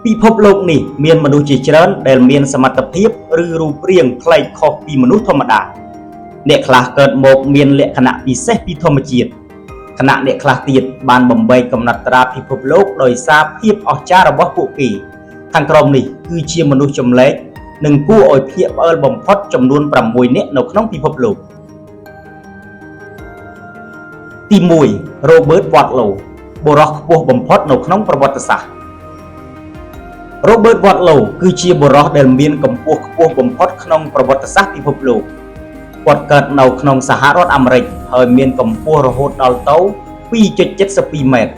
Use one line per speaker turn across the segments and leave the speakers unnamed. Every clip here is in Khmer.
ពិភពលោកនេះមានមនុស្សជាច្រើនដែលមានសមត្ថភាពឬរូបរាងប្លែកខុសពីមនុស្សធម្មតាអ្នកខ្លះកើតមកមានលក្ខណៈពិសេសពីធម្មជាតិខណៈអ្នកខ្លះទៀតបានបំបែកកំណត់ត្រាពិភពលោកដោយសារភាពអស្ចារ្យរបស់ពួកគេខាងក្រោមនេះគឺជាមនុស្សចម្លែកនិងគួរឲ្យភ្ញាក់ផ្អើលបំផុតចំនួន6នាក់នៅក្នុងពិភពលោកទី1 Robert Wadlow បុរសខ្ពស់បំផុតនៅក្នុងប្រវត្តិសាស្ត្រ Robert Wadlow គឺជាបុរសដែលមានកម្ពស់ខ្ពស់បំផុតក្នុងប្រវត្តិសាស្ត្រពិភពលោកគាត់កើតនៅក្នុងសហរដ្ឋអាមេរិកហើយមានកម្ពស់រហូតដល់ទៅ 2.72 ម៉ែត្រ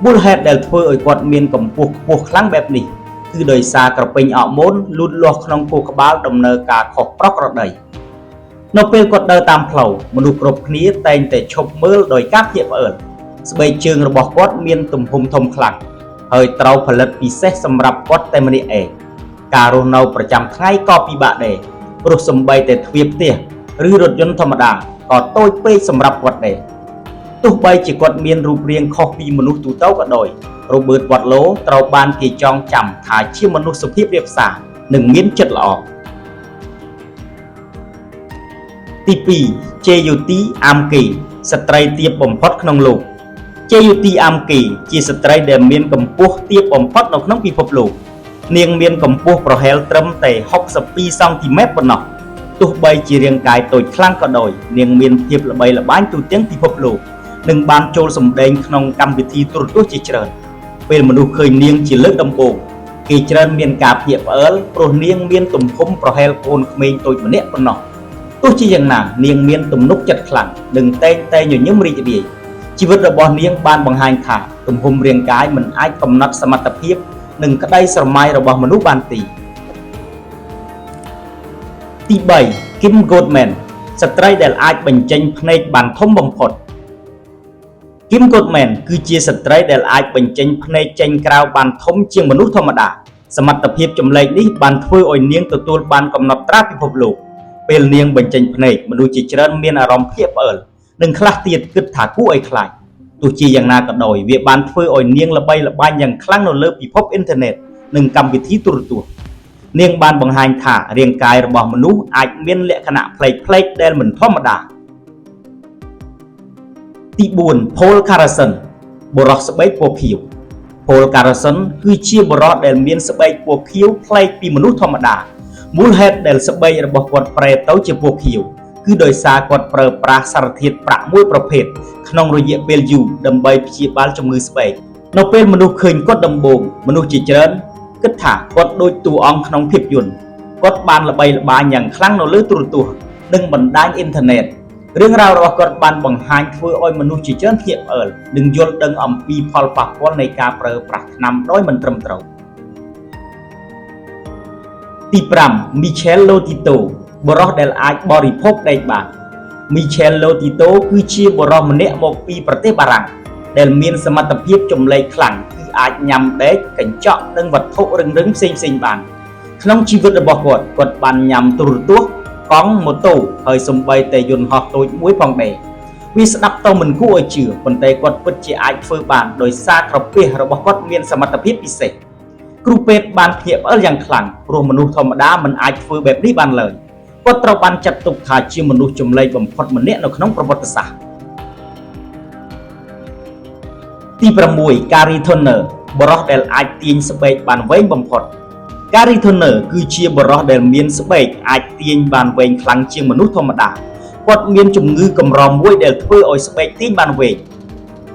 មូលហេតុដែលធ្វើឲ្យគាត់មានកម្ពស់ខ្ពស់ខ្លាំងបែបនេះគឺដោយសារក្រពេញអរម៉ូនលូតលាស់ក្នុងខួរក្បាលដំណើរការខុសប្រក្រតីនៅពេលគាត់ដើរតាមផ្លូវមនុស្សគ្រប់គ្នាតែងតែឈប់មើលដោយការភ្ញាក់ផ្អើលស្បែកជើងរបស់គាត់មានទំហំធំខ្លាំងហើយត្រូវផលិតពិសេសសម្រាប់គាត់តែម្នាក់ឯងការរស់នៅប្រចាំថ្ងៃក៏ពិបាកដែរព្រោះសម្បីតែទ្វារផ្ទះឬរថយន្តធម្មតាក៏តូចពេកសម្រាប់គាត់ដែរទោះបីជាគាត់មានរូបរាងខុសពីមនុស្សទូទៅក៏ដោយ Robert Wadlow ត្រូវបានគេចងចាំថាជាមនុស្សសុភាពរាបសារនិងមានចិត្តល្អទី2 Jayuti Amke ស្ត្រីទាបបំផុតក្នុងលោក Jayuti Amke ជាស្ត្រីដែលមានកម្ពស់ទាបបំផុតនៅក្នុងពិភពលោកនាងមានកម្ពស់ប្រហែលត្រឹមតែ62សង់ទីម៉ែត្រប៉ុណ្ណោះទោះបីជារាងកាយតូចខ្លាំងក៏ដោយនាងមានភាពល្បីល្បាញទូទាំងពិភពលោកនិងបានចូលសម្ដែងក្នុងកម្មវិធីទូរទស្សន៍ជាច្រើនពេលមនុស្សឃើញនាងជាលើកដំបូងគេច្រើនមានការភ្ញាក់ផ្អើលព្រោះនាងមានទំហំប្រហែលកូនក្មេងតូចម្នាក់ប៉ុណ្ណោះទោះជាយ៉ាងណានាងមានទំនុកចិត្តខ្លាំងនិងតែងតែញញឹមរីករាយជីវិតរបស់នាងបានបង្ហាញថាទំហំរាងកាយមិនអាចកំណត់សមត្ថភាពនិងក្តីស្រមៃរបស់មនុស្សបានទេទី3 Kim Goodman ស្ត្រីដែលអាចបញ្ចេញភ្នែកបានធំបំផុត Kim Goodman គឺជាស្ត្រីដែលអាចបញ្ចេញភ្នែកចេញក្រៅបានធំជាងមនុស្សធម្មតាសមត្ថភាពចម្លែកនេះបានធ្វើឲ្យនាងទទួលបានកំណត់ត្រាពិភពលោកពេលនាងបញ្ចេញភ្នែកមនុស្សជាច្រើនមានអារម្មណ៍ភ្ញាក់ផ្អើលនិងខ្លះទៀតគិតថាគួរឲ្យខ្លាចទោះជាយ៉ាងណាក៏ដោយវាបានធ្វើឲ្យនាងល្បីល្បាញយ៉ាងខ្លាំងនៅលើពិភពអ៊ីនធឺណិតនិងកម្មវិធីទូរទស្សន៍នាងបានបង្ហាញថារាងកាយរបស់មនុស្សអាចមានលក្ខណៈប្លែកៗដែលមិនធម្មតាទី4 Paul Carson បុរសស្បែកពណ៌ខៀវ Paul Carson គឺជាបុរសដែលមានស្បែកពណ៌ខៀវប្លែកពីមនុស្សធម្មតាមូលហេតុដែលស្បែករបស់គាត់ប្រែទៅជាពណ៌ខៀវគឺដោយសារគាត់ប្រើប្រាស់សារធាតុប្រាក់មួយប្រភេទក្នុងរយៈពេលយូរដើម្បីព្យាបាលជំងឺស្បែកនៅពេលមនុស្សឃើញគាត់ដំបូងមនុស្សជាច្រើនគិតថាគាត់ដូចតួអង្គក្នុងភាពយន្តគាត់បានល្បីល្បាញយ៉ាងខ្លាំងនៅលើទូរទស្សន៍និងបណ្ដាញអ៊ីនធឺណិតរឿងរ៉ាវរបស់គាត់បានបង្ហាញធ្វើឲ្យមនុស្សជាច្រើនភ្ញាក់ផ្អើលនិងយល់ដឹងអំពីផលប៉ះពាល់នៃការប្រើប្រាស់ថ្នាំដោយមិនត្រឹមត្រូវទី5 Michel Lotito បុរសដែលអាចបរិភោគដែកបាន Michel Lotito គឺជាបុរសម្នាក់មកពីប្រទេសបារាំងដែលមានសមត្ថភាពចម្លែកខ្លាំងគឺអាចញ៉ាំដែកកញ្ចក់និងវត្ថុរឹងៗផ្សេងៗបានក្នុងជីវិតរបស់គាត់បានញ៉ាំទូរទស្សន៍កង់ម៉ូតូហើយសំបីតែយន្តហោះតូចមួយផងដែរវាស្ដាប់ទៅមិនគួរឲ្យជឿប៉ុន្តែគាត់ពិតជាអាចធ្វើបានដោយសារក្រពះរបស់គាត់មានសមត្ថភាពពិសេសគ្រូពេទ្យបានភ្ញាក់ផ្អើលយ៉ាងខ្លាំងព្រោះមនុស្សធម្មតាមិនអាចធ្វើបែបនេះបានឡើយគាត់ត្រូវបានចាត់ទុកថាជាមនុស្សចម្លែកបំផុតម្នាក់នៅក្នុងប្រវត្តិសាស្ត្រទី6 Gary Turner បុរសដែលអាចទាញស្បែកបានវែងបំផុត Gary Turner គឺជាបុរសដែលមានស្បែកអាចទាញបានវែងខ្លាំងជាងមនុស្សធម្មតាគាត់មានជំងឺកម្រមួយដែលធ្វើឲ្យស្បែកទាញបានវែង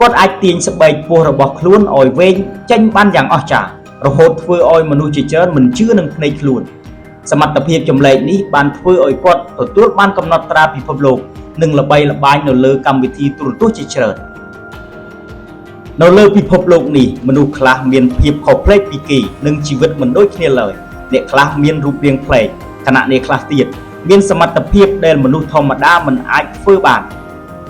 គាត់អាចទាញស្បែកពោះរបស់ខ្លួនឲ្យវែងចេញបានយ៉ាងអស្ចារ្យរហូតធ្វើឲ្យមនុស្សជាច្រើនមិនជឿនឹងភ្នែកខ្លួនសមត្ថភាពចម្លែកនេះបានធ្វើឲ្យគាត់ទទួលបានកំណត់ត្រាពិភពលោកនិងល្បីល្បាញនៅលើកម្មវិធីទូរទស្សន៍ជាច្រើននៅលើពិភពលោកនេះមនុស្សខ្លះមានភាពខុសប្លែកពីគេនិងជីវិតមិនដូចគ្នាឡើយអ្នកខ្លះមានរូបរាងប្លែកខណៈអ្នកខ្លះទៀតមានសមត្ថភាពដែលមនុស្សធម្មតាមិនអាចធ្វើបាន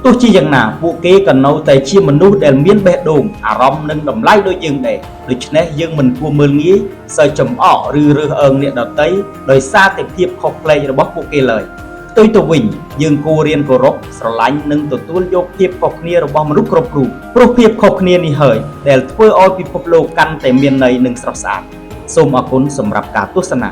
ទោះជាយ៉ាងណាពួកគេក៏នៅតែជាមនុស្សដែលមានបេះដូងអារម្មណ៍និងតម្លៃដូចយើងដែរដូច្នេះយើងមិនគួរមើលងាយសើចចំអកឬរើសអើងអ្នកដទៃដោយសារតែភាពខុសប្លែករបស់ពួកគេឡើយផ្ទុយទៅវិញយើងគួររៀនគោរពស្រឡាញ់និងទទួលយកភាពខុសគ្នារបស់មនុស្សគ្រប់រូបព្រោះភាពខុសគ្នានេះហើយដែលធ្វើឲ្យពិភពលោកកាន់តែមានន័យនិងស្រស់ស្អាត សូមអរគុណសម្រាប់ការទស្សនា